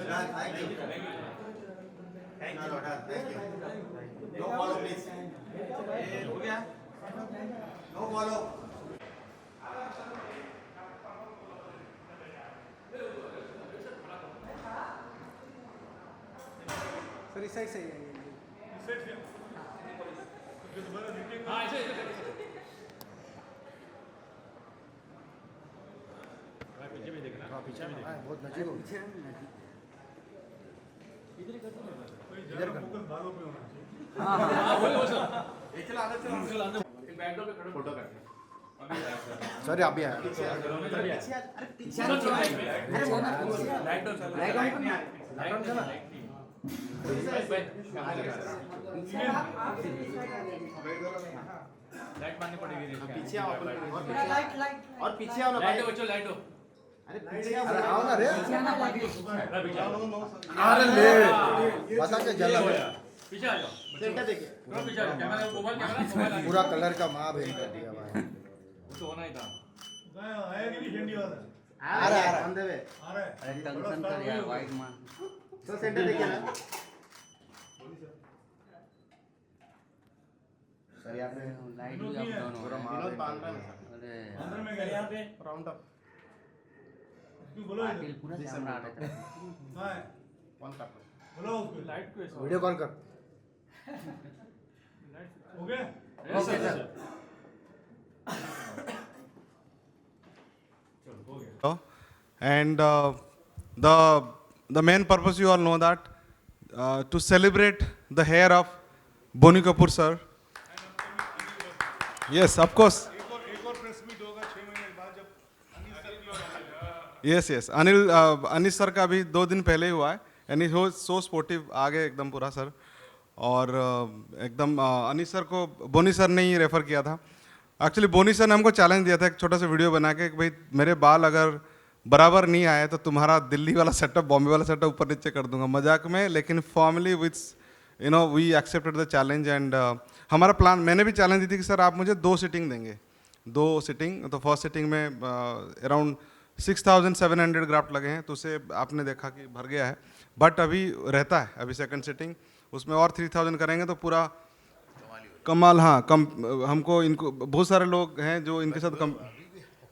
Thank you. Thank you. Thank you. No follow, please. हो गया? No follow. Sir इस side से ही है ये। हाँ, बहुत नजीक हो गया। इधर कर। फोटो करते सर आप भी आए। लाइट मारनी पड़ेगी पीछे आओ और पीछे आओ ना भाई। लाइट हो लाइट हो अरे पीछे आओ। अरे आओ ना रे। पीछे अरे ले बता के जला पीछे आ जाओ सेंटर देखिए। थोड़ा पीछे आ जाओ कैमरा मोबाइल पूरा कलर का माँ भेज कर दिया भाई। वो तो होना ही था आ रहा है ऑन द वे। अरे टेंशन कर यार वाइट मार तो सेंटर देखिए ना। सर यहाँ पे लाइट भी अप डाउन हो रहा है विनोद पान रहा है। अरे यहाँ पे राउंड अप। पाटिल पूरा कैमरा आ रहा है वन टैप। लाइट को ऐसा वीडियो कॉल कर। हो गया okay sir And the main purpose you all know that to celebrate the hair of Boni Kapoor sir. Yes, of course. Yes, yes. Anil sir का भी 2 दिन पहले ही हुआ है and he was so sportive आगे एकदम पूरा सर और एकदम अनिल सर को बोनी सर ने ही रेफ़र किया था। एक्चुअली बोनी सर ने हमको चैलेंज दिया था एक छोटा सा वीडियो बना के कि भाई मेरे बाल अगर बराबर नहीं आए तो तुम्हारा दिल्ली वाला सेटअप बॉम्बे वाला सेटअप ऊपर नीचे कर दूंगा मजाक में, लेकिन formally with we accepted the challenge and हमारा प्लान मैंने भी चैलेंज दी थी कि सर आप मुझे 2 सिटिंग देंगे, 2 सिटिंग। तो फर्स्ट सिटिंग में अराउंड 6,700 ग्राफ्ट लगे हैं तो उसे आपने देखा कि भर गया है, बट अभी रहता है अभी सेकंड सिटिंग उसमें और 3,000 करेंगे तो पूरा कमाल। हाँ हमको इनको बहुत सारे लोग हैं जो इनके साथ कम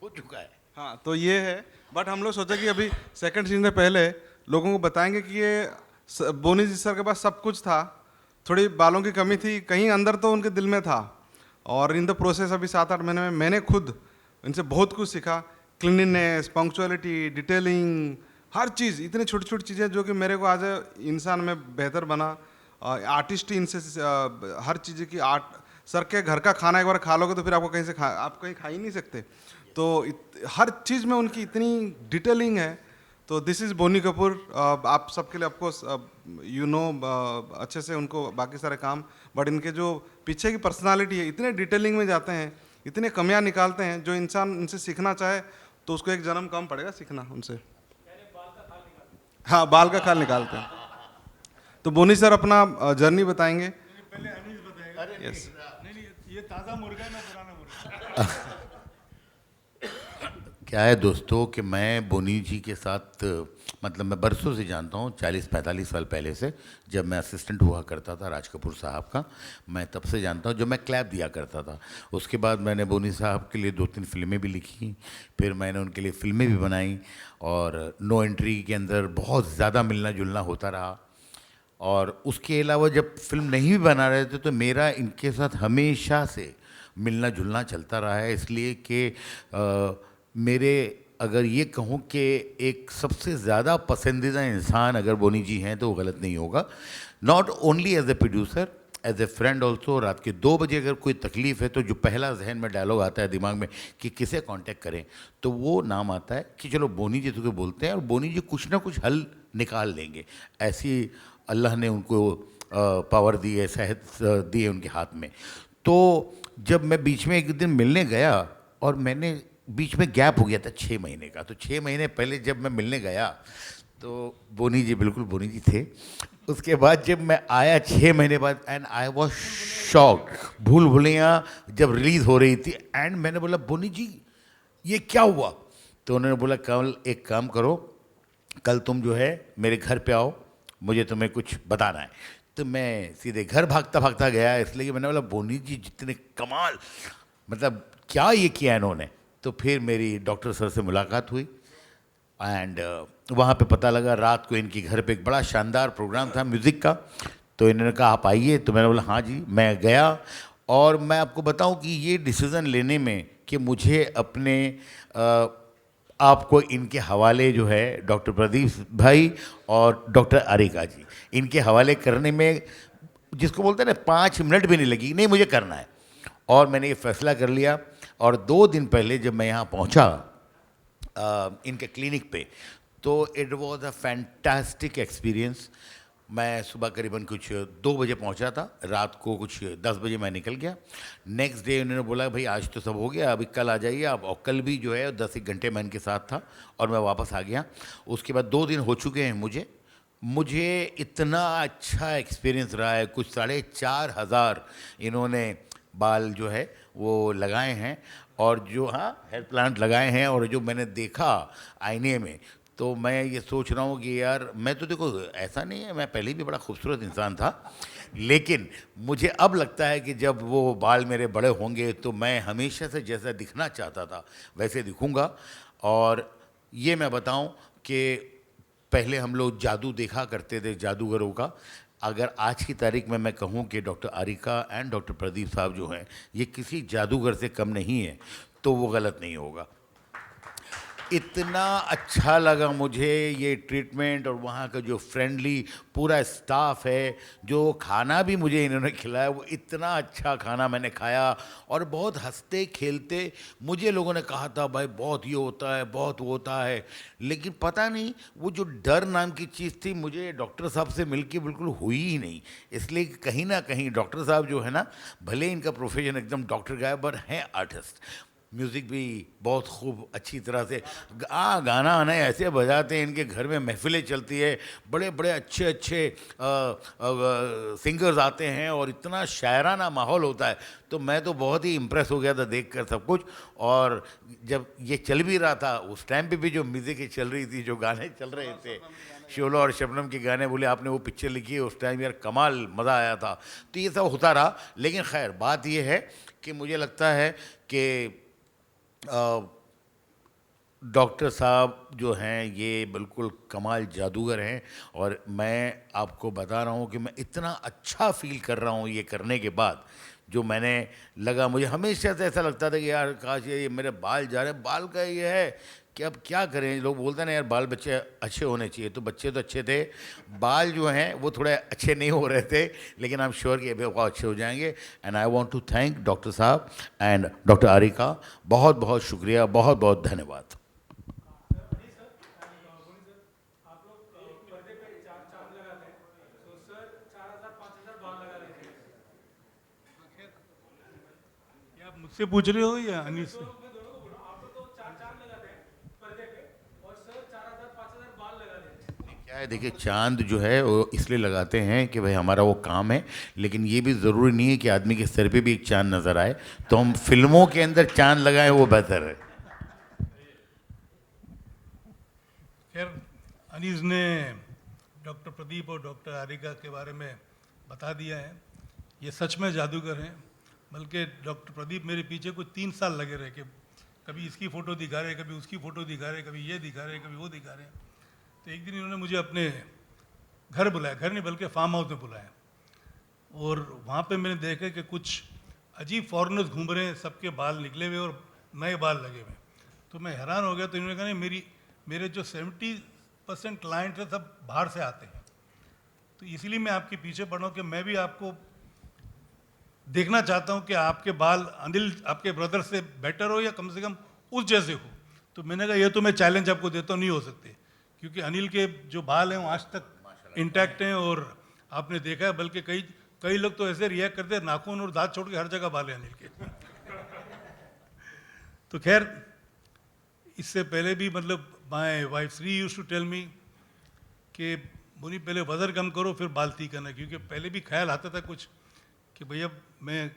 हो चुका है। हाँ तो ये है, बट हम लोग सोचे कि अभी सेकंड सीजन में पहले लोगों को बताएंगे कि ये बोनी जी सर के पास सब कुछ था, थोड़ी बालों की कमी थी कहीं अंदर तो उनके दिल में था और इन द प्रोसेस अभी 7-8 महीने में मैंने खुद इनसे बहुत कुछ सीखा। क्लीनिनेस, पंक्चुअलिटी, डिटेलिंग, हर चीज़ इतनी छोटी छोटी चीज़ें जो कि मेरे को आज इंसान में बेहतर बना। आर्टिस्ट ही इनसे हर चीज़ की आर्ट। सर के घर का खाना एक बार खा लोगे तो फिर आपको कहीं से आप कहीं खा ही नहीं सकते। तो हर चीज़ में उनकी इतनी डिटेलिंग है। तो दिस इज़ बोनी कपूर। आप सबके लिए ऑफकोर्स अच्छे से उनको बाकी सारे काम, बट इनके जो पीछे की पर्सनालिटी है इतने डिटेलिंग में जाते हैं, इतने कमियां निकालते हैं जो इंसान उनसे सीखना चाहे तो उसको एक जन्म कम पड़ेगा सीखना उनसे। हाँ बाल का खाल निकालते हैं। तो बोनी सर अपना जर्नी बताएंगे। पहले अनीस बताएगा। यस नहीं ये ताज़ा मुर्गा है ना पुराना मुर्गा। क्या है दोस्तों कि मैं बोनी जी के साथ मतलब मैं बरसों से जानता हूँ, 40-45 साल पहले से, जब मैं असिस्टेंट हुआ करता था राज कपूर साहब का, मैं तब से जानता हूँ, जब मैं क्लैप दिया करता था। उसके बाद मैंने बोनी साहब के लिए 2-3 फिल्में भी लिखी, फिर मैंने उनके लिए फिल्में भी बनाई और नो एंट्री के अंदर बहुत ज़्यादा मिलना जुलना होता रहा। और उसके अलावा जब फिल्म नहीं भी बना रहे थे तो मेरा इनके साथ हमेशा से मिलना जुलना चलता रहा है, इसलिए कि मेरे अगर ये कहूँ कि एक सबसे ज़्यादा पसंदीदा इंसान अगर बोनी जी हैं तो वो गलत नहीं होगा। Not only as a producer, as a friend also. रात के 2 बजे अगर कोई तकलीफ़ है तो जो पहला जहन में डायलॉग आता है दिमाग में कि किसे कांटेक्ट करें, तो वो नाम आता है कि चलो बोनी जी तो बोलते हैं और बोनी जी कुछ ना कुछ हल निकाल लेंगे। ऐसी अल्लाह ने उनको पावर दी है, सेहत दी है उनके हाथ में। तो जब मैं बीच में एक दिन मिलने गया और मैंने बीच में गैप हो गया था 6 महीने का, तो 6 महीने पहले जब मैं मिलने गया तो बोनी जी बिल्कुल बोनी जी थे। उसके बाद जब मैं आया 6 महीने बाद एंड आई वाज शॉक्ड। भूल भुलैया जब रिलीज़ हो रही थी एंड मैंने बोला बोनी जी ये क्या हुआ, तो उन्होंने बोला कल एक काम करो, कल तुम जो है मेरे घर पे आओ, मुझे तुम्हें कुछ बताना है। तो मैं सीधे घर भागता भागता गया, इसलिए कि मैंने बोला बोनी जी जितने कमाल, मतलब क्या ये किया इन्होंने। तो फिर मेरी डॉक्टर सर से मुलाकात हुई एंड वहाँ पे पता लगा रात को इनके घर पे एक बड़ा शानदार प्रोग्राम था म्यूज़िक का। तो इन्होंने कहा आप आइए, तो मैंने बोला हाँ जी। मैं गया और मैं आपको बताऊं कि ये डिसीज़न लेने में कि मुझे अपने आपको इनके हवाले जो है डॉक्टर प्रदीप भाई और डॉक्टर आरिका जी, इनके हवाले करने में जिसको बोलते हैं ना 5 मिनट भी नहीं लगी, नहीं मुझे करना है। और मैंने ये फैसला कर लिया। और 2 दिन पहले जब मैं यहाँ पहुँचा इनके क्लिनिक पे, तो it was a fantastic experience. मैं सुबह करीबन कुछ 2 बजे पहुंचा था, रात को कुछ 10 बजे मैं निकल गया। नेक्स्ट डे उन्होंने बोला भाई आज तो सब हो गया, अभी कल आ जाइए आप। और कल भी जो है 10-1 घंटे मैं इनके साथ था और मैं वापस आ गया। उसके बाद 2 दिन हो चुके हैं मुझे इतना अच्छा एक्सपीरियंस रहा है। कुछ 4,500 इन्होंने बाल जो है वो लगाए हैं और जो हेयर प्लांट लगाए हैं। और जो मैंने देखा आईने में, तो मैं ये सोच रहा हूँ कि यार मैं तो देखो ऐसा नहीं है, मैं पहले भी बड़ा खूबसूरत इंसान था, लेकिन मुझे अब लगता है कि जब वो बाल मेरे बड़े होंगे तो मैं हमेशा से जैसा दिखना चाहता था वैसे दिखूँगा। और ये मैं बताऊँ कि पहले हम लोग जादू देखा करते थे जादूगरों का। अगर आज की तारीख में मैं कहूँ कि doctor Arika and doctor Pradeep साहब जो हैं ये किसी जादूगर से कम नहीं है, तो वो गलत नहीं होगा। इतना अच्छा लगा मुझे ये ट्रीटमेंट और वहाँ का जो फ्रेंडली पूरा स्टाफ है, जो खाना भी मुझे इन्होंने खिलाया वो इतना अच्छा खाना मैंने खाया। और बहुत हंसते खेलते, मुझे लोगों ने कहा था भाई बहुत ये होता है बहुत वो होता है, लेकिन पता नहीं वो जो डर नाम की चीज़ थी मुझे डॉक्टर साहब से मिलके बिल्कुल हुई ही नहीं। इसलिए कहीं ना कहीं डॉक्टर साहब जो है ना, भले इनका प्रोफेशन एकदम डॉक्टर का है पर हैं आर्टिस्ट। म्यूज़िक भी बहुत खूब अच्छी तरह से गाना आना ऐसे बजाते हैं, इनके घर में महफिलें चलती है, बड़े बड़े अच्छे अच्छे सिंगर्स आते हैं और इतना शायराना माहौल होता है। तो मैं तो बहुत ही इम्प्रेस हो गया था देखकर सब कुछ। और जब ये चल भी रहा था उस टाइम पे भी जो म्यूज़िक चल रही थी, जो गाने चल रहे थे, शोला और शबनम के गाने, बोले आपने वो पिक्चर लिखी है उस टाइम, यार कमाल मज़ा आया था। तो ये सब होता रहा। लेकिन खैर बात ये है कि मुझे लगता है कि डॉक्टर साहब जो हैं ये बिल्कुल कमाल जादूगर हैं। और मैं आपको बता रहा हूँ कि मैं इतना अच्छा फील कर रहा हूँ ये करने के बाद। जो मैंने लगा, मुझे हमेशा से ऐसा लगता था कि यार काश ये मेरे बाल जा रहे हैं। बाल का ये है कि अब क्या करें, लोग बोलते हैं ना यार बाल बच्चे अच्छे होने चाहिए, तो बच्चे तो अच्छे थे, बाल जो हैं वो थोड़े अच्छे नहीं हो रहे थे, लेकिन आई एम श्योर कि अभी बहुत अच्छे हो जाएंगे। And I want to thank doctor साहब एंड डॉक्टर आरिका, बहुत बहुत शुक्रिया, बहुत बहुत धन्यवाद। आप मुझसे पूछ रहे हो या अनिल से? क्या है, देखिए चांद जो है वो इसलिए लगाते हैं कि भाई हमारा वो काम है, लेकिन ये भी ज़रूरी नहीं है कि आदमी के सर पे भी एक चांद नज़र आए। तो हम फिल्मों के अंदर चांद लगाएं वो बेहतर है। खैर अनीस ने डॉक्टर प्रदीप और डॉक्टर आरिका के बारे में बता दिया है। ये सच में जादूगर हैं। बल्कि डॉक्टर प्रदीप मेरे पीछे कुछ 3 साल लगे रहे कि कभी इसकी फ़ोटो दिखा रहे, कभी उसकी फ़ोटो दिखा रहे, कभी ये दिखा रहे, कभी वो दिखा रहे। तो एक दिन इन्होंने मुझे अपने घर बुलाया, घर नहीं बल्कि फार्म हाउस में बुलाया, और वहाँ पे मैंने देखा कि कुछ अजीब फॉरेनर्स घूम रहे हैं, सबके बाल निकले हुए और नए बाल लगे हुए। तो मैं हैरान हो गया। तो इन्होंने कहा नहीं, मेरे जो 70% क्लाइंट है सब बाहर से आते हैं, तो इसीलिए मैं आपके पीछे पड़ा हूँ कि मैं भी आपको देखना चाहता हूँ कि आपके बाल अनिल आपके ब्रदर से बेटर हो या कम से कम उस जैसे हो। तो मैंने कहा ये तो मैं चैलेंज आपको देता हूँ, नहीं हो सकते, क्योंकि अनिल के जो बाल हैं वो आज तक इंटैक्ट हैं। और आपने देखा है बल्कि कई लोग तो ऐसे रिएक्ट करते हैं, नाखून और दांत छोड़ के हर जगह बाल हैं अनिल के। तो खैर इससे पहले भी मतलब my wife Shri used to tell me कि बोनी पहले वजन कम करो फिर बाल ठीक करना, क्योंकि पहले भी ख्याल आता था कुछ कि भैया मैं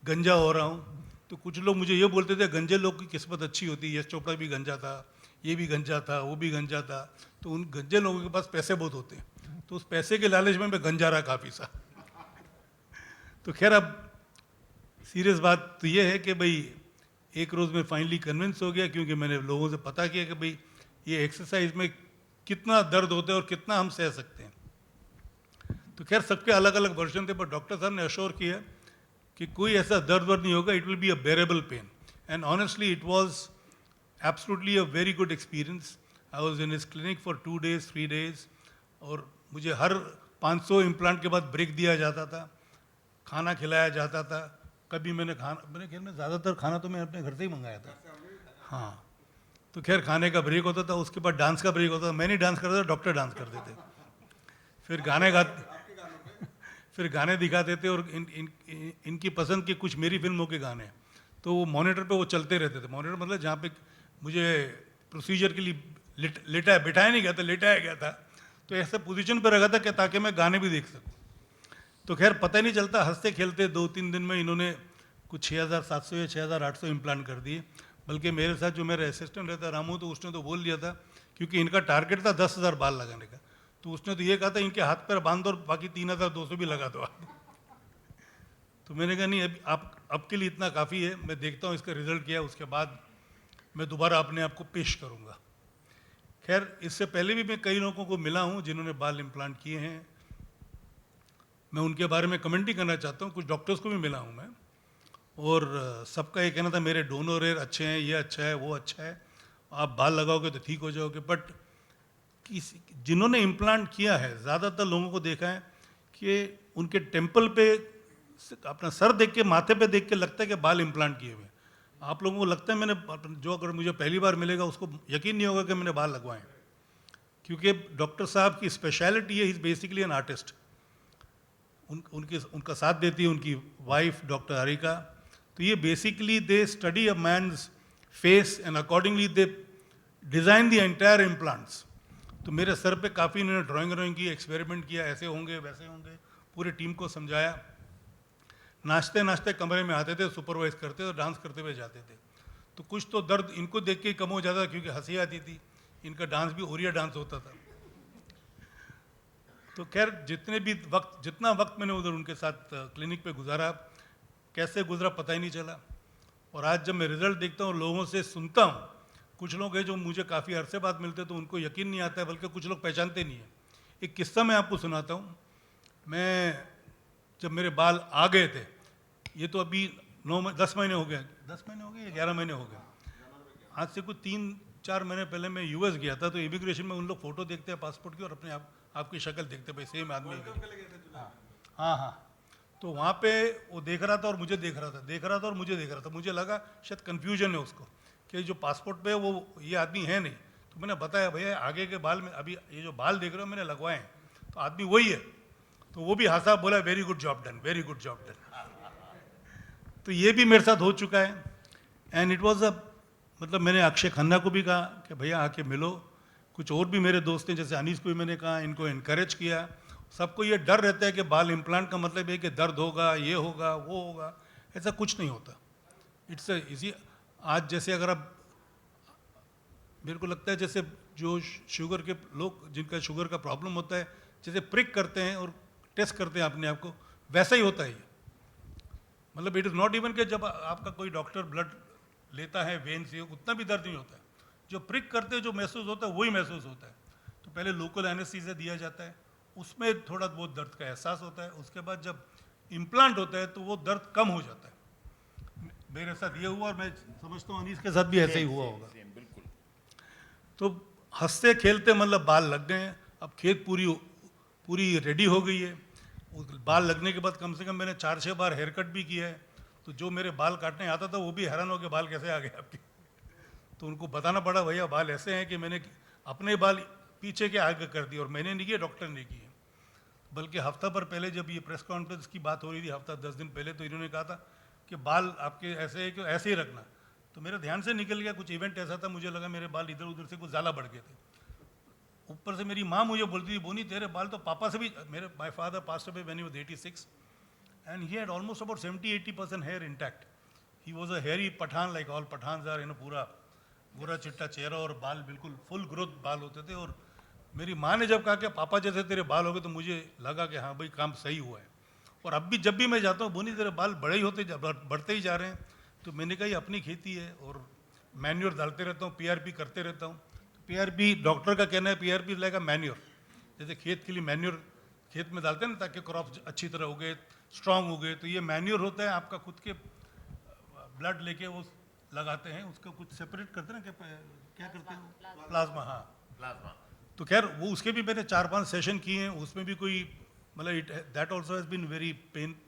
गंजा हो रहा हूँ। तो कुछ लोग मुझे ये बोलते थे गंजे लोग की किस्मत अच्छी होती है, यश चोपड़ा भी गंजा था, ये भी गंजा था, वो भी गंजा था। तो उन गंजे लोगों के पास पैसे बहुत होते हैं, तो उस पैसे के लालच में मैं गंजा रहा काफ़ी सा। तो खैर अब सीरियस बात तो ये है कि भाई एक रोज़ में फाइनली कन्विंस हो गया, क्योंकि मैंने लोगों से पता किया कि भाई ये एक्सरसाइज में कितना दर्द होता है और कितना हम सह सकते हैं। तो खैर सबके अलग अलग वर्जन थे, पर डॉक्टर साहब ने अश्योर किया कि कोई ऐसा दर्द वर्द नहीं होगा, it will be a bearable pain. And honestly it was absolutely a very good experience. I was in his clinic for 2 days 3 days, और मुझे हर 500 इम्प्लांट के बाद ब्रेक दिया जाता था, खाना खिलाया जाता था। कभी मेरे ख्याल में ज़्यादातर खाना तो मैं अपने घर से ही मंगाया था। हाँ, तो खैर खाने का ब्रेक होता था, उसके बाद डांस का ब्रेक होता था। मैं नहीं डांस करता था, डॉक्टर डांस करते थे। फिर गाने दिखाते थे, और इनकी पसंद की कुछ मेरी फिल्मों के गाने, तो वो मॉनिटर पे वो चलते रहते थे। मॉनिटर मतलब जहाँ पे मुझे प्रोसीजर के लिए बिठाया नहीं गया था, लेटाया गया था, तो ऐसे पोजीशन पे रखा था कि ताकि मैं गाने भी देख सकूँ। तो खैर पता ही नहीं चलता, हंसते खेलते 2-3 दिन में इन्होंने कुछ 6,700 या 6,800 इम्प्लांट कर दिए। बल्कि मेरे साथ जो मेरा असिस्टेंट रहता रामू, तो उसने तो बोल दिया था, क्योंकि इनका टारगेट था 10,000 बाल लगाने का, तो उसने तो ये कहा था इनके हाथ पैर बांध दो और बाकी 3,200 भी लगा दो आप। तो मैंने कहा नहीं, अभी आप अब के लिए इतना काफ़ी है, मैं देखता हूँ इसका रिजल्ट क्या है, उसके बाद मैं दोबारा अपने आप को पेश करूँगा। खैर इससे पहले भी मैं कई लोगों को मिला हूँ जिन्होंने बाल इम्प्लांट किए हैं, मैं उनके बारे में कमेंट ही करना चाहता हूँ। कुछ डॉक्टर्स को भी मिला हूँ मैं, और सबका ये कहना था मेरे डोनर हेयर अच्छे हैं, ये अच्छा है, वो अच्छा है, आप बाल लगाओगे तो ठीक हो जाओगे। बट जिन्होंने इम्प्लांट किया है, ज़्यादातर लोगों को देखा है कि उनके टेम्पल पे अपना सर देख के, माथे पे देख के लगता है कि बाल इम्प्लांट किए हुए। आप लोगों को लगता है मैंने, जो अगर मुझे पहली बार मिलेगा उसको यकीन नहीं होगा कि मैंने बाल लगवाए, क्योंकि डॉक्टर साहब की स्पेशलिटी है, he is basically an artist. उनका साथ देती है उनकी वाइफ डॉक्टर हरिका। तो ये basically they study a man's face and accordingly they design the entire implants. तो मेरे सर पे काफ़ी इन्होंने ड्राइंग की, एक्सपेरिमेंट किया, ऐसे होंगे वैसे होंगे, पूरी टीम को समझाया। नाचते नाचते कमरे में आते थे, सुपरवाइज करते थे, डांस करते हुए जाते थे। तो कुछ तो दर्द इनको देख के ही कम हो जाता, क्योंकि हंसी आती थी। इनका डांस भी ओरिया डांस होता था। तो खैर जितना वक्त मैंने उधर उनके साथ क्लिनिक पे गुजारा, कैसे गुजरा पता ही नहीं चला। और आज जब मैं रिज़ल्ट देखता हूँ, लोगों से सुनता हूँ, कुछ लोग हैं जो मुझे काफ़ी अरसे बाद मिलते तो उनको यकीन नहीं आता है, बल्कि कुछ लोग पहचानते नहीं हैं। एक किस्सा मैं आपको सुनाता हूँ। मैं जब मेरे बाल आ गए थे, ये तो अभी 10 महीने हो गए, 10 महीने हो गए या 11 महीने हो गए। आज से कुछ 3-4 महीने पहले मैं यूएस गया था, तो इमिग्रेशन में उन लोग फ़ोटो देखते हैं पासपोर्ट की, और अपने आपकी शक्ल देखते, भाई सेम आदमी है। हाँ, तो वहाँ पे वो देख रहा था और मुझे देख रहा था। मुझे लगा शायद कन्फ्यूजन है उसको कि जो पासपोर्ट पे वो ये आदमी है नहीं। तो मैंने बताया भैया आगे के बाल में, अभी ये जो बाल देख रहे हो मैंने लगवाए हैं, तो आदमी वही है। तो वो भी हंसा, बोला very good job done, very good job done. तो ये भी मेरे साथ हो चुका है। एंड इट वॉज मतलब मैंने अक्षय खन्ना को भी कहा कि भैया आके मिलो। कुछ और भी मेरे दोस्त हैं, जैसे अनीस को भी मैंने कहा, इनको इनकरेज किया। सबको ये डर रहता है कि बाल इम्प्लांट का मतलब है कि दर्द होगा, ये होगा, वो होगा। ऐसा कुछ नहीं होता। It's easy. आज जैसे अगर आप, मेरे को लगता है जैसे जो शुगर के लोग, जिनका शुगर का प्रॉब्लम होता है, जैसे प्रिक करते हैं और टेस्ट करते हैं अपने आप को, वैसा ही होता है ये। मतलब इट इज़ नॉट इवन कि जब आपका कोई डॉक्टर ब्लड लेता है वेन से, उतना भी दर्द नहीं होता है। जो प्रिक करते हैं, जो महसूस होता है, वही महसूस होता है। तो पहले लोकल एनेस्थीसिया दिया जाता है, उसमें थोड़ा बहुत दर्द का एहसास होता है। उसके बाद जब इम्प्लांट होता है तो वो दर्द कम हो जाता है। मेरे साथ ये हुआ, और मैं समझता हूँ अनीस के साथ भी ऐसे ही हुआ होगा। तो हंसते खेलते मतलब बाल लग गए हैं। अब खेत पूरी रेडी हो गई है। बाल लगने के बाद कम से कम मैंने 4-6 बार हेयर कट भी किया है। तो जो मेरे बाल काटने आता था वो भी हैरान हो के बाल कैसे आ गए आपके। तो उनको बताना पड़ा भैया बाल ऐसे हैं कि मैंने अपने बाल पीछे के आगे कर दिए, और मैंने नहीं किए, डॉक्टर ने किए। बल्कि हफ्ता भर पहले जब ये प्रेस कॉन्फ्रेंस की बात हो रही थी, हफ्ता 10 दिन पहले, तो इन्होंने कहा था कि बाल आपके ऐसे है कि ऐसे ही रखना। तो मेरे ध्यान से निकल गया, कुछ इवेंट ऐसा था, मुझे लगा मेरे बाल इधर उधर से कुछ ज़्यादा बढ़ गए थे। ऊपर से मेरी माँ मुझे बोलती थी, बोनी तेरे बाल तो पापा से भी, my father passed away when he was 86 and he had almost about 70-80% hair intact. He was a hairy Pathan, like all Pathans are, पूरा गोरा चिट्टा चेहरा और बाल बिल्कुल फुल ग्रोथ बाल होते थे। और मेरी माँ ने जब कहा कि पापा जैसे तेरे बाल हो गए, तो मुझे लगा कि हाँ भाई काम सही हुआ है। और अब भी जब भी मैं जाता हूँ, बोनी तेरे बाल बड़े ही होते बढ़ते ही जा रहे हैं। तो मैंने कहा ये अपनी खेती है और मैन्योर डालते रहता हूँ, पीआरपी करते रहता हूँ। पीआरपी डॉक्टर का कहना है पीआरपी लाइक अ मैन्योर, जैसे खेत के लिए मैन्योर खेत में डालते हैं ना ताकि क्रॉप अच्छी तरह हो गए, स्ट्रांग हो गए। तो ये मैन्योर होता है, आपका खुद के ब्लड लेके वो लगाते हैं, उसको कुछ सेपरेट करते हैं ना, क्या करते हैं, प्लाज्मा। हाँ प्लाज्मा। तो खैर वो उसके भी मैंने 4-5 सेशन किए हैं, उसमें भी कोई मतलब that also has been very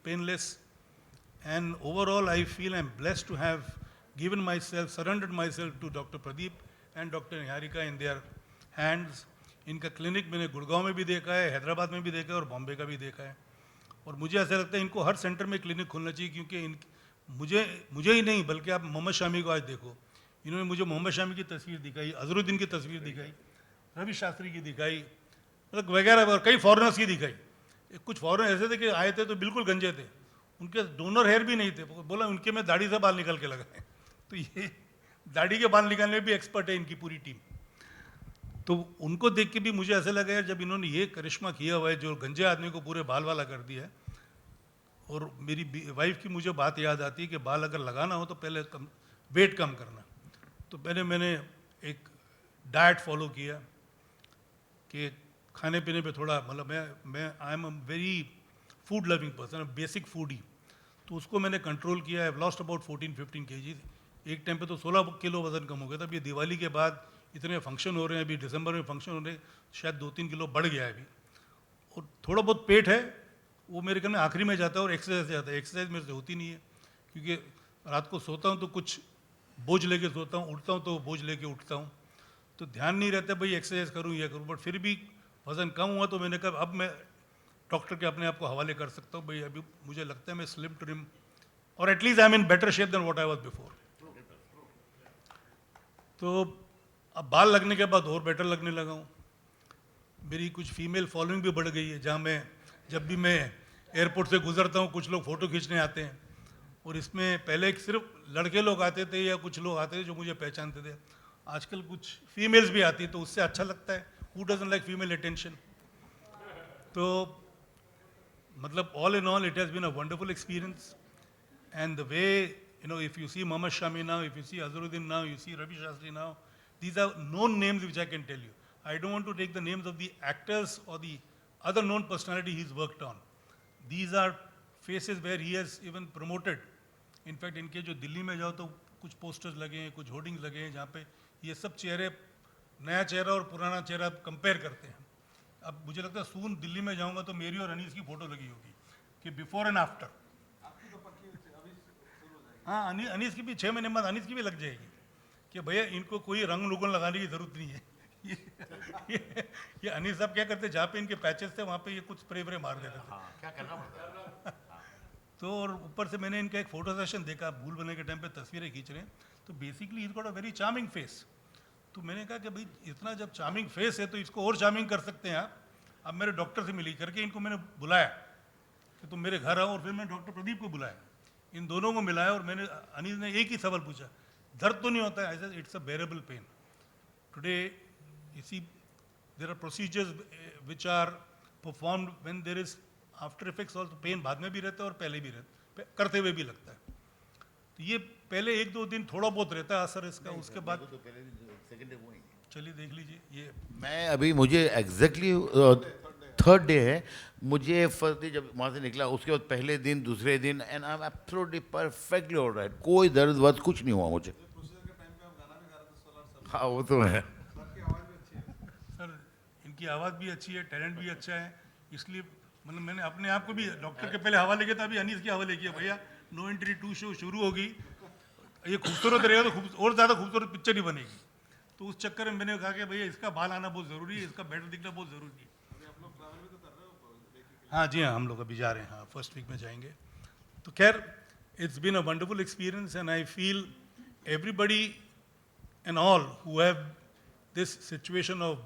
painless. And overall I feel I am blessed to have given myself, surrendered myself to doctor Pradeep and doctor Niharika in their hands. इनका क्लिनिक मैंने गुड़गांव में भी देखा है, हैदराबाद में भी देखा है और बॉम्बे का भी देखा है। और मुझे ऐसा लगता है इनको हर सेंटर में क्लिनिक खोलना चाहिए, क्योंकि मुझे ही नहीं बल्कि आप मोहम्मद शामी को आज देखो, इन्होंने मुझे मोहम्मद शामी की तस्वीर दिखाई, अजहरुद्दीन की तस्वीर दिखाई, रवि शास्त्री की दिखाई, मतलब वगैरह और कई फॉरेनर्स की दिखाई। कुछ फॉरेनर ऐसे थे कि आए थे तो बिल्कुल गंजे थे, उनके डोनर हेयर भी नहीं थे, बोला उनके में दाढ़ी से बाल निकल के लगाए। तो ये दाढ़ी के बाल निकालने में भी एक्सपर्ट है इनकी पूरी टीम। तो उनको देख के भी मुझे ऐसा लगा यार, जब इन्होंने ये करिश्मा किया हुआ है जो गंजे आदमी को पूरे बाल वाला कर दिया है। और मेरी वाइफ की मुझे बात याद आती है कि बाल अगर लगाना हो तो पहले वेट कम करना। तो पहले मैंने एक डाइट फॉलो किया कि खाने पीने पे थोड़ा मतलब मैं I am a very food loving person, basic food ही। तो उसको मैंने कंट्रोल किया। I lost about 14-15 kg। एक टाइम पे तो 16 किलो वजन कम हो गया था। अभी दिवाली के बाद इतने फंक्शन हो रहे हैं, अभी दिसंबर में फंक्शन हो रहे हैं, शायद 2-3 किलो बढ़ गया है अभी। और थोड़ा बहुत पेट है वो मेरे ख्याल में आखिरी में जाता है, और एक्सरसाइज जाता है। एक्सरसाइज मेरे से होती नहीं है, क्योंकि रात को सोता हूँ तो कुछ बोझ लेके सोता हूँ, उठता हूँ तो बोझ लेके उठता हूँ, तो ध्यान नहीं रहता भाई एक्सरसाइज करूँ या करूँ। बट फिर भी वज़न कम हुआ तो मैंने कहा अब मैं डॉक्टर के अपने आप को हवाले कर सकता हूँ भाई, अभी मुझे लगता है मैं स्लिम ट्रिम और at least I am in better shape than what I was before. तो अब बाल लगने के बाद और बेटर लगने लगा हूँ। मेरी कुछ फीमेल फॉलोइंग भी बढ़ गई है, जहाँ मैं जब भी मैं एयरपोर्ट से गुजरता हूँ कुछ लोग फ़ोटो खींचने आते हैं। और इसमें पहले सिर्फ लड़के लोग आते थे या कुछ लोग आते थे जो मुझे पहचानते थे, आजकल कुछ फीमेल्स भी आती, तो उससे अच्छा लगता है। Who doesn't like female attention. तो मतलब all in all it has been a wonderful experience. And the way you know, if you see Mohammad Shami now, if you see Azharuddin now, you see Ravi Shastri now, these are known names which I can tell you. I don't want to take the names of the actors or the other known personality he's worked on. These are faces where he has even promoted. In fact, इनके जो दिल्ली में जाओ तो कुछ posters लगे हैं, कुछ hoardings लगे हैं, जहाँ पे ये सब चेहरे, नया चेहरा और पुराना चेहरा कंपेयर करते हैं। अब मुझे लगता है सून दिल्ली में जाऊँगा तो मेरी और अनीस की फ़ोटो लगी होगी कि बिफोर एंड आफ्टर। हाँ, अनीस की भी 6 महीने बाद अनीस की भी लग जाएगी कि भैया इनको कोई रंग रुगन लगाने की ज़रूरत नहीं है। ये अनीस साहब क्या करते, जहाँ पे इनके पैचेस थे वहाँ पे ये कुछ स्प्रे व्रे मार देते थे। क्या करना पड़ता है। तो और ऊपर से मैंने इनका एक फ़ोटो सेशन देखा, भूल बनने के टाइम पे तस्वीरें खींच रहे हैं, तो basically is got a very charming face. तो मैंने कहा कि भाई इतना जब चार्मिंग फेस है तो इसको और चार्मिंग कर सकते हैं आप। अब मेरे डॉक्टर से मिली करके इनको मैंने बुलाया कि तुम मेरे घर आओ, और फिर मैंने डॉक्टर प्रदीप को बुलाया, इन दोनों को मिलाया। और मैंने अनीस ने एक ही सवाल पूछा, दर्द तो नहीं होता है? I said it's a bearable pain. Today you see there are procedures which are performed when there is after effects also. Pain बाद में भी रहता है और पहले भी रहता है, करते हुए भी लगता है। तो ये पहले 1-2 दिन थोड़ा बहुत रहता है असर इसका, उसके बाद चलिए देख लीजिए। ये मैं अभी मुझे एग्जैक्टली 3rd डे है, मुझे फर्स्ट डे जब वहाँ से निकला उसके बाद पहले दिन, दूसरे दिन, and I am absolutely perfectly alright. कोई दर्द वर्द कुछ नहीं हुआ मुझे। हाँ वो तो है सर, इनकी आवाज़ भी अच्छी है, टैलेंट भी अच्छा है, इसलिए मतलब मैंने अपने आप को भी डॉक्टर के पहले हवाले किया था, अभी अनीस के हवाले किया। भैया नो एंट्री 2 शो शुरू होगी, ये खूबसूरत रहेगा तो और ज़्यादा खूबसूरत पिक्चर ही बनेगी। तो उस चक्कर में मैंने कहा कि भैया इसका बाल आना बहुत ज़रूरी है, इसका बेटर दिखना बहुत ज़रूरी है। हाँ जी हाँ, हम लोग अभी जा रहे हैं, हाँ फर्स्ट वीक में जाएंगे। तो खैर it's been a wonderful experience, and I feel everybody and all who have this situation of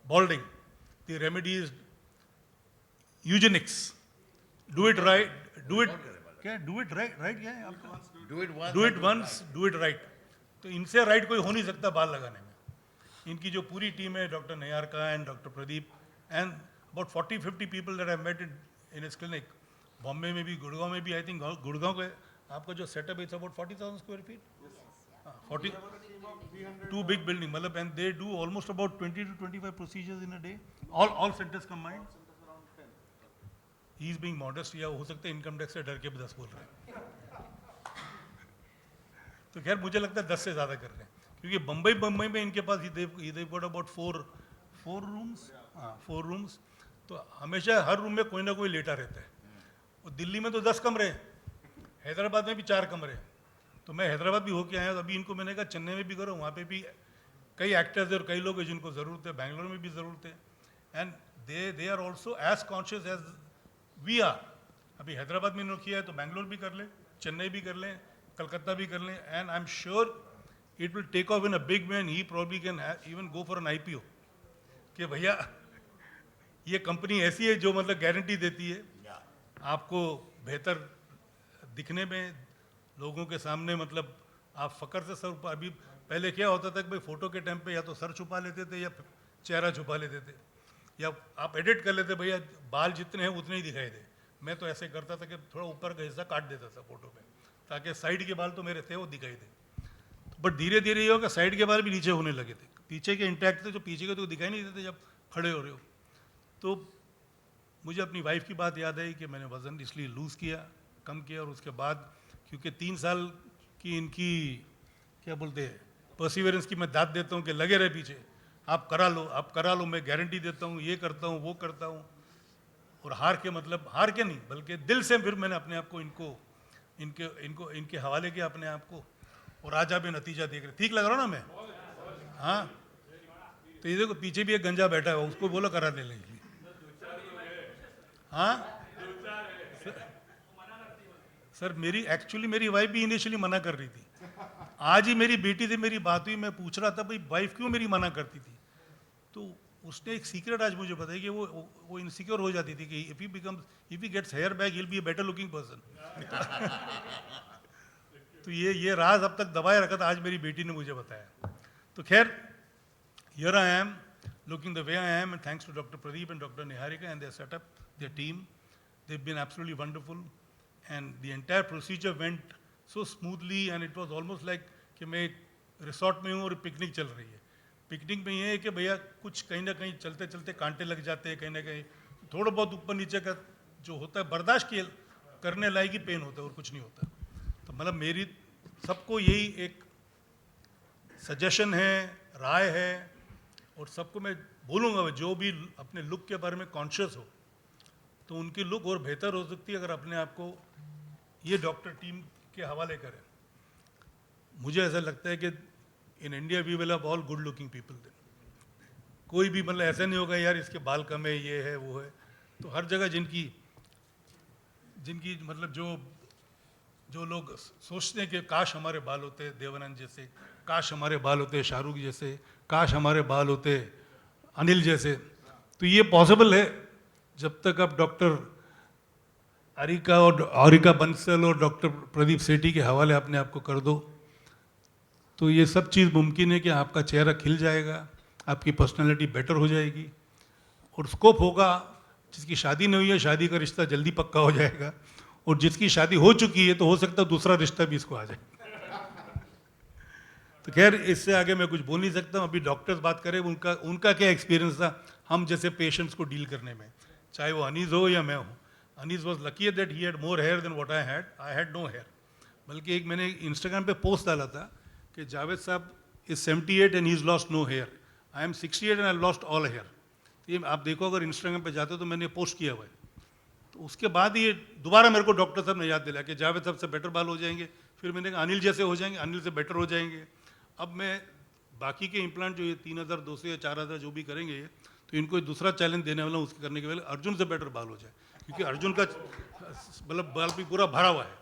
balding, the remedy is eugenics. Do it right, do it, क्या do it right, right क्या है आपका? Do it once, Do it once, do it right. तो इनसे right कोई हो नहीं सकता बाल लगाने में। इनकी जो पूरी टीम है, doctor Niharika and doctor Pradeep and about 40-50 people that I met in his clinic, Bombay में भी, गुड़गांव में भी। आई थिंक गुड़गांव के आपका जो सेटअप है it's about 40,000 square feet, 40 2 big building, मतलब, and they do almost about 20 to 25 procedures in a day, all centers combined. He is being modest, या हो सकता है इनकम टैक्स से डर के 10 बोल रहे हैं। तो खैर मुझे लगता है 10 से ज़्यादा कर रहे हैं, क्योंकि बम्बई में इनके पास they've got about 4 rooms, 4 rooms, तो हमेशा हर रूम में कोई ना कोई लेटा रहता है। और दिल्ली में तो 10 कमरे हैं, हैदराबाद में भी 4 कमरे हैं। तो मैं हैदराबाद भी होके आया, तो अभी इनको मैंने कहा चेन्नई में भी करो, वहाँ पे भी कई एक्टर्स हैं और कई लोग हैं जिनको ज़रूरत है, बैंगलोर में भी ज़रूरत है। And they are also as conscious as we are. अभी हैदराबाद में इन्होंने किया है तो बैंगलोर भी कर लें, चेन्नई भी कर लें, कलकत्ता भी कर लें, and I am sure it will take off in a big way and he probably can even go for an IPO, कि भैया ये कंपनी ऐसी है जो मतलब गारंटी देती है आपको बेहतर दिखने में, लोगों के सामने, मतलब आप फ़क्र से सर। अभी पहले क्या होता था कि भाई फ़ोटो के टाइम पे या तो सर छुपा लेते थे या चेहरा छुपा लेते थे, या आप एडिट कर लेते, भैया बाल जितने हैं उतने ही दिखाई दे। मैं तो ऐसे करता था कि थोड़ा ऊपर का हिस्सा काट देता था फ़ोटो में, ताकि साइड के बाल तो मेरे थे वो दिखाई दे। बट धीरे धीरे ये हो कि साइड के बाल भी नीचे होने लगे थे, पीछे के इंटैक्ट थे, जो पीछे के तो दिखाई नहीं देते जब खड़े हो रहे हो। तो मुझे अपनी वाइफ की बात याद आई कि मैंने वज़न इसलिए लूज़ किया, कम किया, और उसके बाद क्योंकि 3 साल की इनकी क्या बोलते हैं परसिवरेंस की मैं दाद देता हूँ कि लगे रहे पीछे, आप करा लो, मैं गारंटी देता हूँ, ये करता हूँ, वो करता हूँ। और हार के नहीं, बल्कि दिल से फिर मैंने अपने आप को इनके हवाले किया अपने आप को, और आज आप ये नतीजा देख रहे। ठीक लग रहा ना मैं? हाँ, तो ये देखो पीछे भी एक गंजा बैठा है, उसको बोलो करा दे लेंगे। हाँ सर, मेरी वाइफ भी इनिशियली मना कर रही थी। आज ही मेरी बेटी से मेरी बात हुई, मैं पूछ रहा था भाई वाइफ क्यों मेरी मना करती थी, तो उसने एक सीक्रेट आज मुझे बताया कि वो इनसिक्योर हो जाती थी कि if he gets hair back he will be a better looking person. तो ये राज अब तक दबाए रखा था, आज मेरी बेटी ने मुझे बताया। तो खैर, here I am looking the way I am, and thanks to Dr. Pradeep and Dr. Niharika and their setup, their team. They've been absolutely wonderful, and the entire procedure went so smoothly, and it was almost like कि मैं resort में हूँ और picnic चल रही है। Picnic में ये है कि भैया कुछ कहीं ना कहीं चलते चलते कांटे लग जाते हैं, कहीं ना कहीं थोड़ा बहुत ऊपर नीचे का जो होता है बर्दाश्त करने लायक ही पेन होता है, और कुछ नहीं होता। तो मतलब मेरी सबको यही एक सजेशन है, राय है, और सबको मैं बोलूँगा जो भी अपने लुक के बारे में कॉन्शियस हो तो उनकी लुक और बेहतर हो सकती है अगर अपने आप को ये डॉक्टर टीम के हवाले करें। मुझे ऐसा लगता है कि in India we will have all good looking people. कोई भी मतलब ऐसा नहीं होगा यार इसके बाल कम है, ये है, वो है। तो हर जगह जिनकी मतलब जो लोग सोचते हैं कि काश हमारे बाल होते देवानंद जैसे, काश हमारे बाल होते शाहरुख जैसे, काश हमारे बाल होते अनिल जैसे, तो ये पॉसिबल है जब तक आप डॉक्टर आरिका बंसल और डॉक्टर प्रदीप सेठी के हवाले अपने आप को कर दो, तो ये सब चीज़ मुमकिन है कि आपका चेहरा खिल जाएगा, आपकी पर्सनालिटी बेटर हो जाएगी, और स्कोप होगा जिसकी शादी नहीं हुई है शादी का रिश्ता जल्दी पक्का हो जाएगा, और जिसकी शादी हो चुकी है तो हो सकता है दूसरा रिश्ता भी इसको आ जाए। तो खैर इससे आगे मैं कुछ बोल नहीं सकता हूँ। अभी डॉक्टर्स बात करें उनका क्या एक्सपीरियंस था हम जैसे पेशेंट्स को डील करने में, चाहे वो अनीस हो या मैं हूँ। Anees was lucky that he had more hair than what I had no hair. बल्कि एक मैंने इंस्टाग्राम पे पोस्ट डाला था कि जावेद साहब is 78 and he is lost no hair, I am 68 and I lost all hair. ये आप देखो अगर इंस्टाग्राम पे जाते हो तो मैंने पोस्ट किया हुआ है। तो उसके बाद ये दोबारा मेरे को डॉक्टर साहब ने याद दिलाया कि जावेद साहब से बेटर बाल हो जाएंगे। फिर मैंने कहा अनिल जैसे हो जाएंगे, अनिल से बेटर हो जाएंगे। अब मैं बाकी के इम्प्लांट जो ये 3200 या 4000 जो भी करेंगे ये, तो इनको एक दूसरा चैलेंज देने वाला हूँ उसके करने के पहले अर्जुन से बेटर बाल हो जाए, क्योंकि अर्जुन का मतलब बाल भी पूरा भरा हुआ है,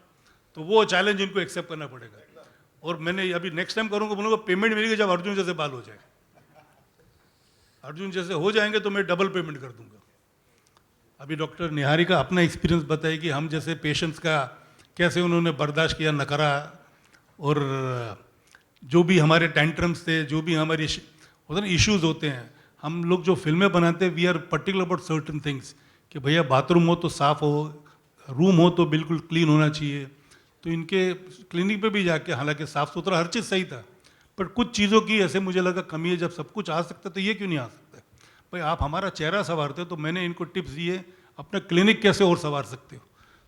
तो वो चैलेंज इनको एक्सेप्ट करना पड़ेगा। और मैंने अभी नेक्स्ट टाइम करूँगा बोलूँगा पेमेंट मिलेगी जब अर्जुन जैसे बाल हो जाए। अर्जुन जैसे हो जाएंगे तो मैं डबल पेमेंट कर दूंगा। अभी डॉक्टर निहारिका अपना एक्सपीरियंस बताए कि हम जैसे पेशेंट्स का कैसे उन्होंने बर्दाश्त किया, नकरा, और जो भी हमारे टेंट्रम्स थे, जो भी हमारे होते ना इश्यूज होते हैं, हम लोग जो फिल्में बनाते हैं we are particular about certain things कि भैया बाथरूम हो तो साफ़ हो, रूम हो तो बिल्कुल क्लीन होना चाहिए। तो इनके क्लिनिक पे भी जाके हालांकि साफ़ सुथरा हर चीज़ सही था, पर कुछ चीज़ों की ऐसे मुझे लगा कमी है। जब सब कुछ आ सकता तो ये क्यों नहीं आ सकता? भाई आप हमारा चेहरा संवारते हो, तो मैंने इनको टिप्स दिए अपना क्लिनिक कैसे और संवार सकते हो।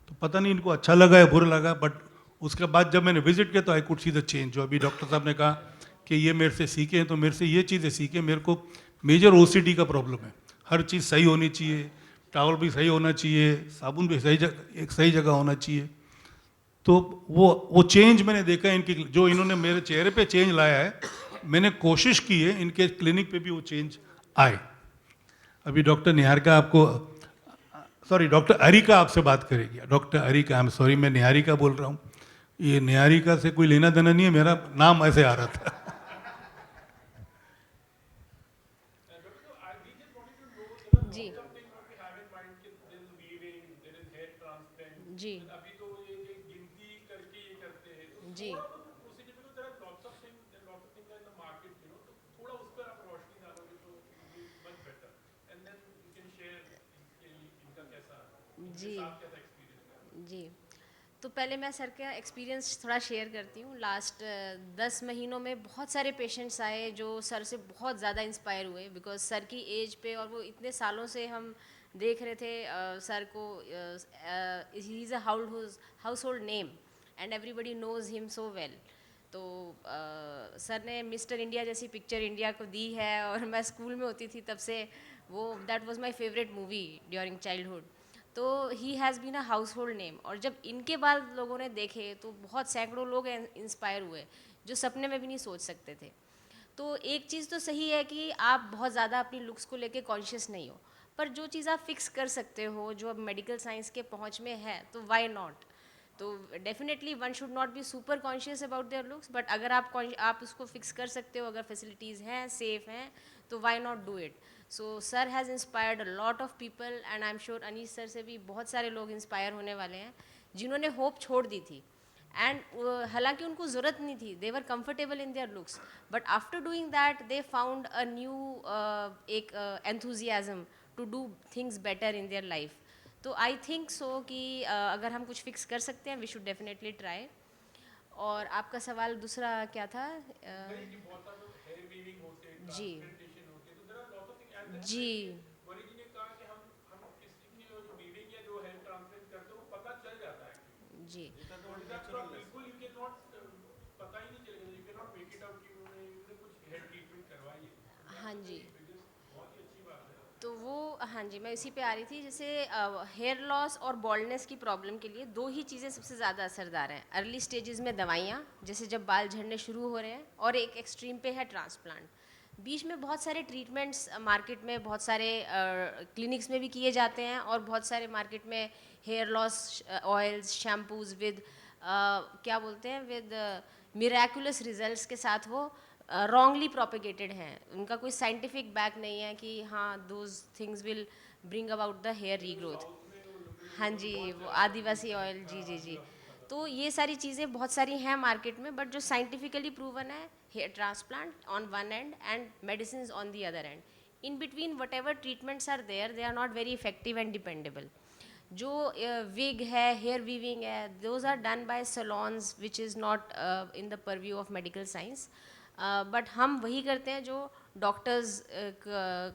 तो पता नहीं इनको अच्छा लगा या बुरा लगा, बट उसके बाद जब मैंने विजिट किया तो I could see the change. जो अभी डॉक्टर साहब ने कहा कि ये मेरे से सीखे हैं, तो मेरे से ये चीज़ें सीखे। मेरे को मेजर ओसीडी का प्रॉब्लम है, हर चीज़ सही होनी चाहिए, टावल भी सही होना चाहिए, साबुन भी एक सही जगह होना चाहिए। तो वो चेंज मैंने देखा है इनकी, जो इन्होंने मेरे चेहरे पे चेंज लाया है, मैंने कोशिश की है इनके क्लिनिक पे भी वो चेंज आए। अभी डॉक्टर निहारिका आपको, सॉरी डॉक्टर अरिका आपसे बात करेगी। Doctor areca, I am sorry मैं निहारिका बोल रहा हूँ, ये निहारिका से कोई लेना देना नहीं है, मेरा नाम ऐसे आ रहा था। जी जी जी जी जी। तो पहले मैं सर का एक्सपीरियंस थोड़ा शेयर करती हूँ। लास्ट 10 महीनों में बहुत सारे पेशेंट्स आए जो सर से बहुत ज़्यादा इंस्पायर हुए, बिकॉज सर की एज पे और वो इतने सालों से हम देख रहे थे सर को। He is a household name and everybody knows him so well. तो सर ने मिस्टर इंडिया जैसी पिक्चर इंडिया को दी है, और मैं स्कूल में होती थी तब से वो that was my favourite movie during childhood. तो he has been a household name. और जब इनके बाद लोगों ने देखे तो बहुत सैकड़ों लोग इंस्पायर हुए जो सपने में भी नहीं सोच सकते थे। तो एक चीज़ तो सही है कि आप बहुत ज़्यादा अपनी लुक्स को लेके कॉन्शियस नहीं हो, पर जो चीज़ आप फिक्स कर सकते हो, जो अब मेडिकल साइंस के पहुंच में है, तो वाई नॉट। तो definitely one should not be super conscious about their looks, but अगर आप उसको फिक्स कर सकते हो, अगर फैसिलिटीज़ हैं, सेफ हैं, तो why not do it. So sir has inspired a lot of people, and I am sure Anish sir से भी बहुत सारे लोग इंस्पायर होने वाले हैं जिन्होंने होप छोड़ दी थी। एंड हालांकि उनको ज़रूरत नहीं थी, they were comfortable in their looks, but after doing that they found a new एक enthusiasm to do things better in their life. तो आई थिंक सो कि अगर हम कुछ फिक्स कर सकते हैं, वी शुड डेफिनेटली ट्राई। और आपका सवाल दूसरा क्या था? जी जी जी हाँ जी। तो वो, हाँ जी, मैं इसी पे आ रही थी। जैसे हेयर लॉस और बॉल्डनेस की प्रॉब्लम के लिए दो ही चीज़ें सबसे ज़्यादा असरदार हैं। अर्ली स्टेजेस में दवाइयाँ, जैसे जब बाल झड़ने शुरू हो रहे हैं, और एक एक्सट्रीम पे है ट्रांसप्लांट। बीच में बहुत सारे ट्रीटमेंट्स मार्केट में, बहुत सारे क्लिनिक्स में भी किए जाते हैं, और बहुत सारे मार्केट में hair loss oils, shampoos with क्या बोलते हैं, विद मिराकुलस रिजल्ट्स के साथ वो रॉन्गली प्रोपेगेटेड हैं। उनका कोई साइंटिफिक बैक नहीं है कि हाँ those things will bring about the hair regrowth. हाँ जी, वो आदिवासी ऑयल, जी जी जी। तो ये सारी चीज़ें बहुत सारी हैं मार्केट में, बट जो साइंटिफिकली प्रूवन है, hair transplant on one end and medicine on the other end. In between whatever treatments are there, they are not very effective and dependable. जो विग है, हेयर वीविंग है, those are done by salons which is not in the purview of medical science. But हम वही करते हैं जो doctors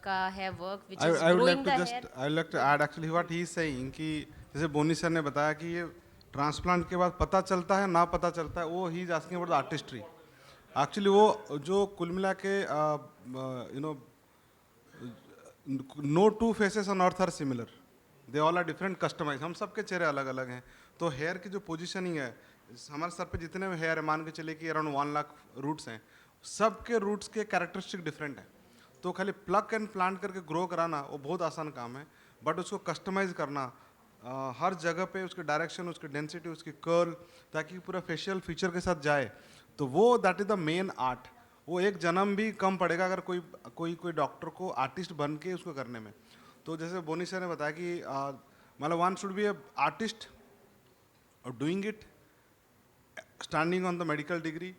का है work, which is I would like growing to the just hair. I would like to add actually what he is saying कि जैसे बोनी sir ने बताया कि ये ट्रांसप्लांट के बाद पता चलता है ना पता चलता है, वो he is asking about the artistry. Actually वो जो कुल मिला के you know no two faces on earth are similar, they all are different customise. हम सबके चेहरे अलग अलग हैं। तो हेयर की जो पोजिशनिंग है, हमारे सर पे जितने भी हेयर है, मान के चले कि अराउंड 1 लाख रूट्स हैं, सबके रूट्स के कैरेक्टरिस्टिक डिफरेंट हैं। तो खाली प्लग एंड प्लांट करके ग्रो कराना वो बहुत आसान काम है, बट उसको कस्टमाइज करना हर जगह पे, उसकी डायरेक्शन, उसकी डेंसिटी, उसकी कर्ल, ताकि पूरा फेशियल फीचर के साथ जाए, तो वो that is the main art. वो एक जन्म भी कम पड़ेगा अगर कोई डॉक्टर को आर्टिस्ट बन के उसको करने में। तो जैसे बोनी सर ने बताया कि मतलब one should be a artist और doing it, standing on the medical degree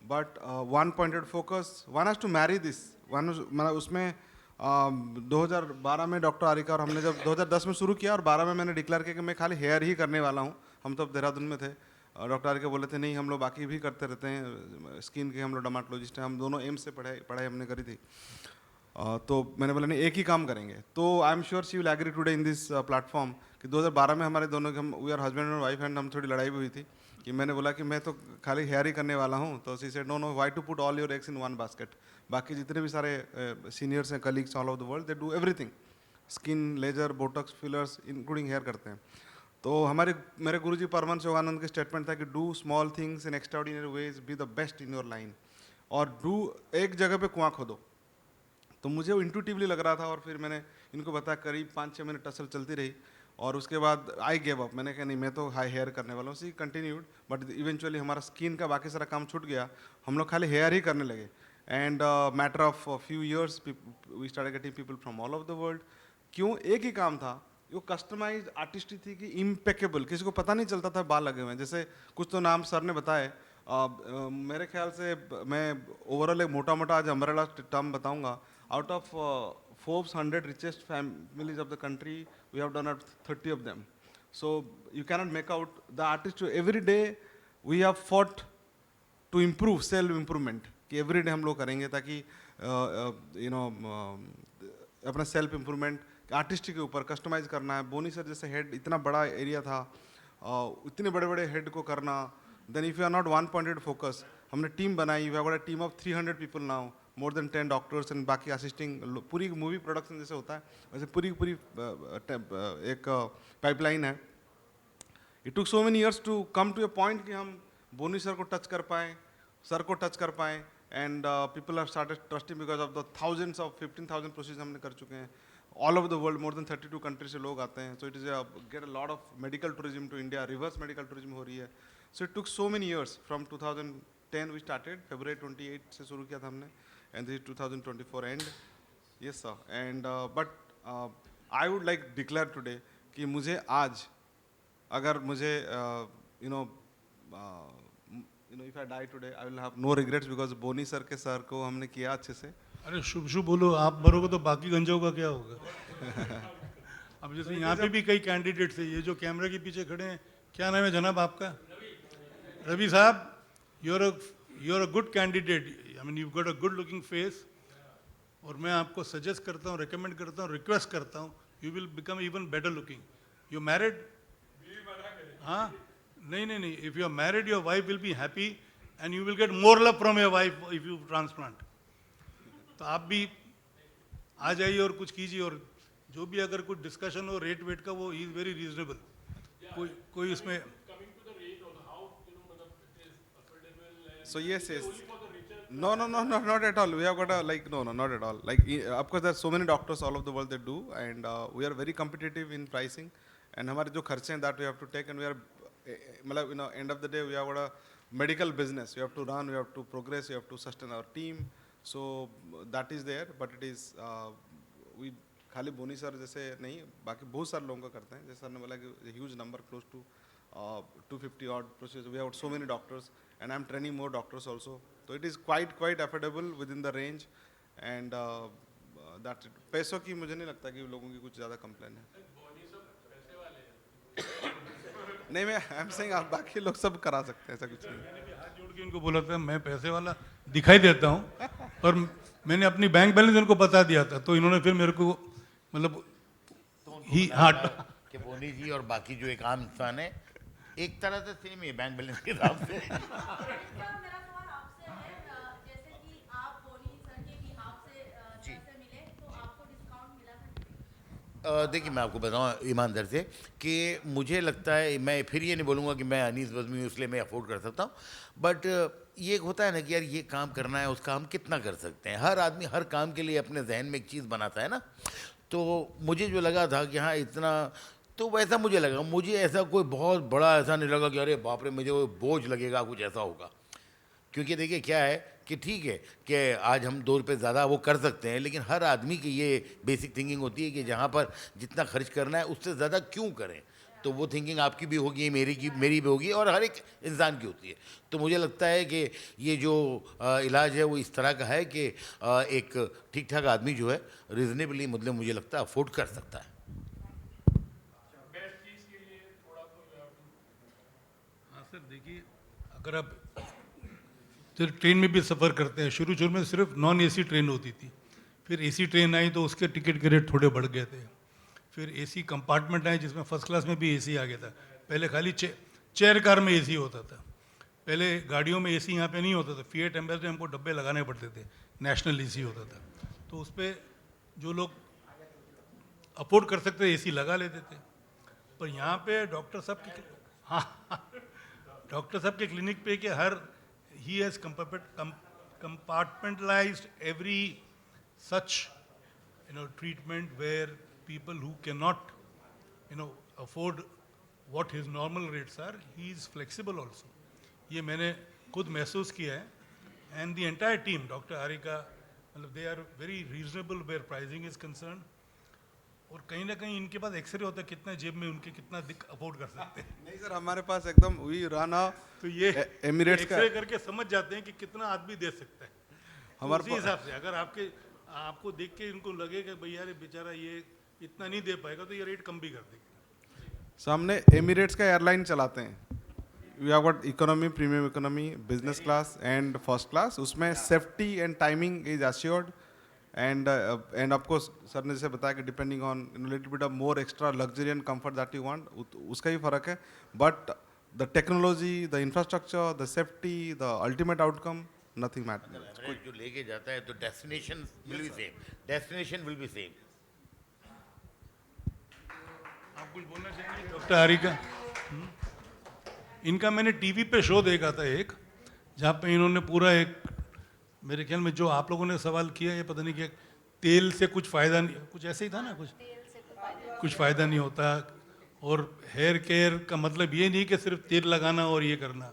but one pointed focus, one has to marry this, one मतलब उसमें 2012 में डॉक्टर आरिका और हमने जब 2010 में शुरू किया और 12 में मैंने डिक्लेयर किया कि मैं खाली हेयर ही करने वाला हूँ। हम तो अब देहरादून में थे, डॉक्टर आरिका बोले थे नहीं हम लोग बाकी भी करते रहते हैं, स्किन के हम लोग डर्माटोलॉजिस्ट हैं, हम दोनों एम्स से पढ़ाई हमने करी थी। तो मैंने बोला नहीं एक ही काम करेंगे। तो I am sure she will agree today in this platform कि 2012 में हमारे दोनों के हम we are husband and wife and हम थोड़ी लड़ाई भी हुई थी कि मैंने बोला कि मैं तो खाली हेयर ही करने वाला हूँ, तो she said no no why to put all your eggs in one basket. बाकी जितने भी सारे सीनियर्स हैं, colleagues all over the world, they do everything, skin, laser, Botox, fillers including hair करते हैं। तो मेरे गुरुजी परमहंस योगानंद के स्टेटमेंट था कि do small things in extraordinary ways, be the best in your line, और डू एक जगह पे कुआं खोदो। तो मुझे वो इंट्यूटिवली लग रहा था और फिर मैंने इनको बताया, करीब 5-6 महीने टसल चलती रही और उसके बाद आई गेव अप। मैंने कहा नहीं मैं तो हाई हेयर करने वाला हूँ। सी कंटिन्यूड, बट इवेंचुअली हमारा स्किन का बाकी सारा काम छूट गया, हम लोग खाली हेयर ही करने लगे। And matter of few years we started getting people from all of the world. क्यों? एक ही काम था, वो कस्टमाइज आर्टिस्ट्री थी कि इम्पेकेबल, किसी को पता नहीं चलता था बाल लगे हुए हैं। जैसे कुछ तो नाम सर ने बताए, मेरे ख्याल से मैं ओवरऑल एक मोटा मोटा आज अम्ब्रेला टर्म बताऊंगा। Out of Forbes 100 richest families of the country, we have done out 30 of them. So you cannot make out the artist. Every day we have fought to improve, self improvement, कि every day हम लोग करेंगे ताकि अपना self improvement artist के ऊपर customise करना है। बोनी सर जैसे हेड, इतना बड़ा एरिया था, इतने बड़े बड़े हेड को करना। Then if you are not one pointed focus, हमने टीम बनाई, we have got a team of 300 people now, more than 10 doctors and बाकी असिस्टिंग। पूरी मूवी प्रोडक्शन जैसे होता है वैसे पूरी एक पाइपलाइन है। It took so many years to come to a point कि हम बोनी सर को टच कर पाएँ, सर को टच कर पाएँ, and people are started trusting because of the thousands of 15,000 procedure हमने कर चुके हैं। All over the world more than 32 country से लोग आते हैं। So it is get a lot of medical tourism to India, reverse medical tourism हो रही है। So it took so many years, from 2010 we started, February 28 से शुरू किया था हमने, and this is 2024 end. Yes sir, and but I would like declare today कि मुझे आज अगर मुझे if I die today I will have no regrets because Boney sir के सर को हमने किया अच्छे से। अरे शुभ शुभ बोलो, आप मरोगे तो बाकी गंजों का क्या होगा? अब जैसे यहाँ पे भी कई कैंडिडेट्स हैं, ये जो कैमरे के पीछे खड़े हैं, क्या नाम है जनाब आपका? रवि साहब, you're a good candidate. I mean you've got a good looking face, और मैं आपको सजेस्ट करता हूँ, रिकमेंड करता हूँ, रिक्वेस्ट करता हूँ, you will become even better looking. You married? हाँ, नहीं, if you are married your wife will be happy and you will get more love from your wife if you transplant. तो आप भी आ जाइए और कुछ कीजिए, और जो भी अगर कुछ डिस्कशन हो रेट वेट का, वो इज वेरी रीजनेबल, कोई उसमें। So yes. No, not at all. We have got no, not at all. Like, of course, there are so many doctors all over the world that do, and we are very competitive in pricing. And हमारे जो खर्चे हैं that we have to take, and we are, मतलब, end of the day we have got a medical business. We have to run, we have to progress, we have to sustain our team. So that is there, but it is we खाली बोनी sir जैसे नहीं, बाकी बहुत सारे लोगों का करते हैं। जैसे सर ने बोला कि huge number, close to 250 odd procedures. We have so many doctors, and I'm training more doctors also. So it is quite affordable within the range, and that पैसों की मुझे नहीं लगता कि लोगों की कुछ ज़्यादा कंप्लेन है। नहीं, मैं I'm saying आप बाकी लोग सब करा सकते हैं, ऐसा कुछ नहीं। मैंने भी हाथ जोड़ के उनको बोला था मैं पैसे वाला दिखाई देता हूँ, और मैंने अपनी बैंक बैलेंस उनको बता दिया था, तो इन्होंने फिर मेरे को मतलब ही हाथ कि बोनी जी और बाकी जो एक आम इंसान है एक तरह से सेम ही बैंक बैलेंस के हिसाब से। मेरा सवाल आपसे है, जैसे कि आप बोनी सर के बिहाफ से मिले, तो आपको डिस्काउंट मिला था? देखिए मैं आपको बताऊँ ईमानदार से कि मुझे लगता है, मैं फिर ये नहीं बोलूँगा कि मैं अनीस बज़मी हूँ इसलिए मैं अफोर्ड कर सकता हूँ, बट ये एक होता है ना कि यार ये काम करना है, उसका हम कितना कर सकते हैं। हर आदमी हर काम के लिए अपने जहन में एक चीज़ बनाता है ना, तो मुझे जो लगा था कि हाँ इतना, तो वैसा मुझे लगा, मुझे ऐसा कोई बहुत बड़ा ऐसा नहीं लगा कि अरे बाप रे मुझे बोझ लगेगा, कुछ ऐसा होगा। क्योंकि देखिए क्या है कि ठीक है कि आज हम 2 रुपये ज़्यादा वो कर सकते हैं, लेकिन हर आदमी की ये बेसिक थिंकिंग होती है कि जहाँ पर जितना खर्च करना है उससे ज़्यादा क्यों करें। तो वो थिंकिंग आपकी भी होगी, मेरी भी होगी, और हर एक इंसान की होती है। तो मुझे लगता है कि ये जो इलाज है वो इस तरह का है कि एक ठीक ठाक आदमी जो है रिजनेबली, मतलब मुझे लगता है अफोर्ड कर सकता है। हाँ सर, देखिए, अगर आप ट्रेन में भी सफ़र करते हैं, शुरू में सिर्फ नॉन एसी ट्रेन होती थी, फिर एसी ट्रेन आई तो उसके टिकट के रेट थोड़े बढ़ गए थे, फिर एसी कंपार्टमेंट आए जिसमें फर्स्ट क्लास में भी एसी आ गया था। पहले खाली चेयर कार में एसी होता था, पहले गाड़ियों में एसी यहाँ पे नहीं होता था। फिएट एम्बेसडर हमको डब्बे लगाने पड़ते थे, नेशनल एसी होता था, तो उस पर जो लोग अफोर्ड कर सकते थे एसी लगा लेते थे। पर यहाँ पे डॉक्टर साहब के, हाँ, डॉक्टर साहब के क्लिनिक पे कि हर he has compartmentalized every such treatment where people who cannot afford what his normal rates are, he is flexible also. ये मैंने खुद महसूस किया है, and the entire team, Dr. Harika, मतलब they are very reasonable where pricing is concerned. और कहीं ना कहीं इनके पास एक्सरे होता है, कितना जेब में उनके कितना अफोर्ड कर सकते हैं। नहीं सर, हमारे पास एकदम वी राना, तो ये एमिरेट्स का एक्सरे करके समझ जाते हैं कि कितना आदमी दे सकता है। हमारे उसी हिसाब से अगर आपको देख के इनको लगे कि भैया रे बेचारा ये इतना नहीं दे पाएगा, तो ये रेट कम भी कर देंगे। सामने एमिरेट्स का एयरलाइन चलाते हैं, we have got economy, premium economy, business class and first class. उसमें safety and timing is assured, and of course sir ने जैसे बताया कि depending on little bit of more extra luxury and comfort that you want, उसका ही फर्क है। But the technology, the infrastructure, the safety, the ultimate outcome, nothing matter. कोई जो लेके जाता है तो destination will be same, destination will be same. आप कुछ बोलना चाहेंगे डॉक्टर हारिका? इनका मैंने टीवी पे शो देखा था एक, जहाँ पे इन्होंने पूरा एक, मेरे ख्याल में जो आप लोगों ने सवाल किया, ये पता नहीं क्या, तेल से कुछ फ़ायदा नहीं, कुछ ऐसे ही था ना, कुछ फ़ायदा नहीं होता, और हेयर केयर का मतलब ये नहीं कि सिर्फ तेल लगाना और ये करना।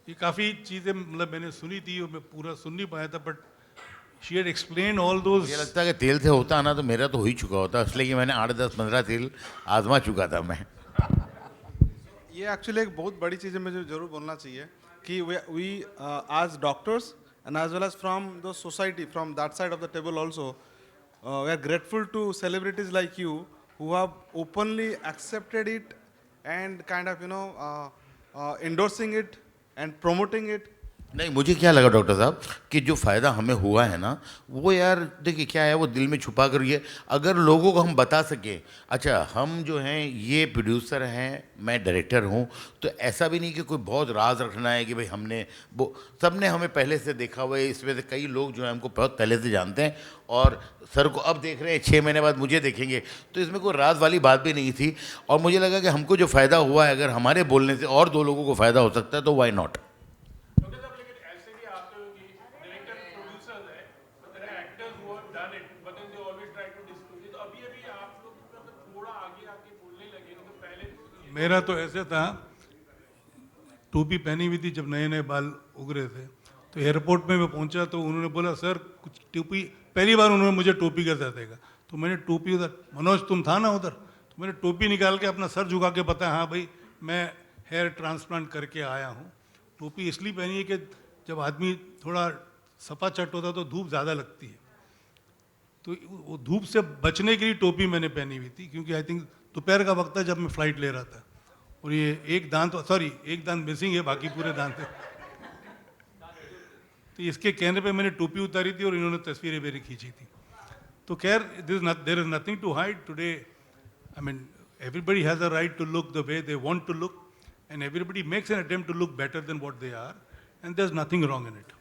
ये काफ़ी चीज़ें मतलब मैंने सुनी थी और मैं पूरा सुन नहीं पाया था, but she had explain all those. मुझे लगता है कि तेल से होता ना तो मेरा तो हो ही चुका होता, इसलिए कि मैंने 8, 10, 15 तेल आजमा चुका था मैं। ये एक्चुअली एक बहुत बड़ी चीज़ है, मुझे जरूर बोलना चाहिए कि we as doctors and as well as from the society, from that side of the table also, we are grateful to celebrities like you who have openly accepted it and kind of endorsing it and promoting it. नहीं, मुझे क्या लगा doctor साहब कि जो फ़ायदा हमें हुआ है ना, वो यार देखिए क्या है, वो दिल में छुपा कर ये अगर लोगों को हम बता सकें, अच्छा हम जो हैं ये प्रोड्यूसर हैं, मैं डायरेक्टर हूँ, तो ऐसा भी नहीं कि कोई बहुत राज रखना है कि भाई हमने वो, सबने हमें पहले से देखा हुआ है। इसमें से कई लोग जो हैं हमको बहुत पहले से जानते हैं और सर को अब देख रहे हैं, 6 महीने बाद मुझे देखेंगे, तो इसमें कोई राज वाली बात भी नहीं थी। और मुझे लगा कि हमको जो फ़ायदा हुआ है, अगर हमारे बोलने से और 2 लोगों को फ़ायदा हो सकता है तो वाई नॉट। मेरा तो ऐसे था, टोपी पहनी हुई थी जब नए नए बाल उग रहे थे, तो एयरपोर्ट में मैं पहुंचा तो उन्होंने बोला सर कुछ टोपी, पहली बार उन्होंने मुझे टोपी का देखा, तो मैंने टोपी उधर, मनोज तुम था ना उधर, तो मैंने टोपी निकाल के अपना सर झुका के बताया हाँ भाई मैं हेयर ट्रांसप्लांट करके आया हूँ। टोपी इसलिए पहनी है कि जब आदमी थोड़ा सपा चट होता तो धूप ज़्यादा लगती है, तो वो धूप से बचने के लिए टोपी मैंने पहनी हुई थी, क्योंकि आई थिंक दोपहर का वक्त था जब मैं फ्लाइट ले रहा था, और ये एक दांत मिसिंग है, बाकी पूरे दांत है। तो इसके कहने पे मैंने टोपी उतारी थी और इन्होंने तस्वीरें मेरी खींची थी। तो खैर there is nothing to hide today, I mean everybody has a right to look the way they want to look, and everybody makes an attempt to look better than what they are, and there is nothing wrong in it.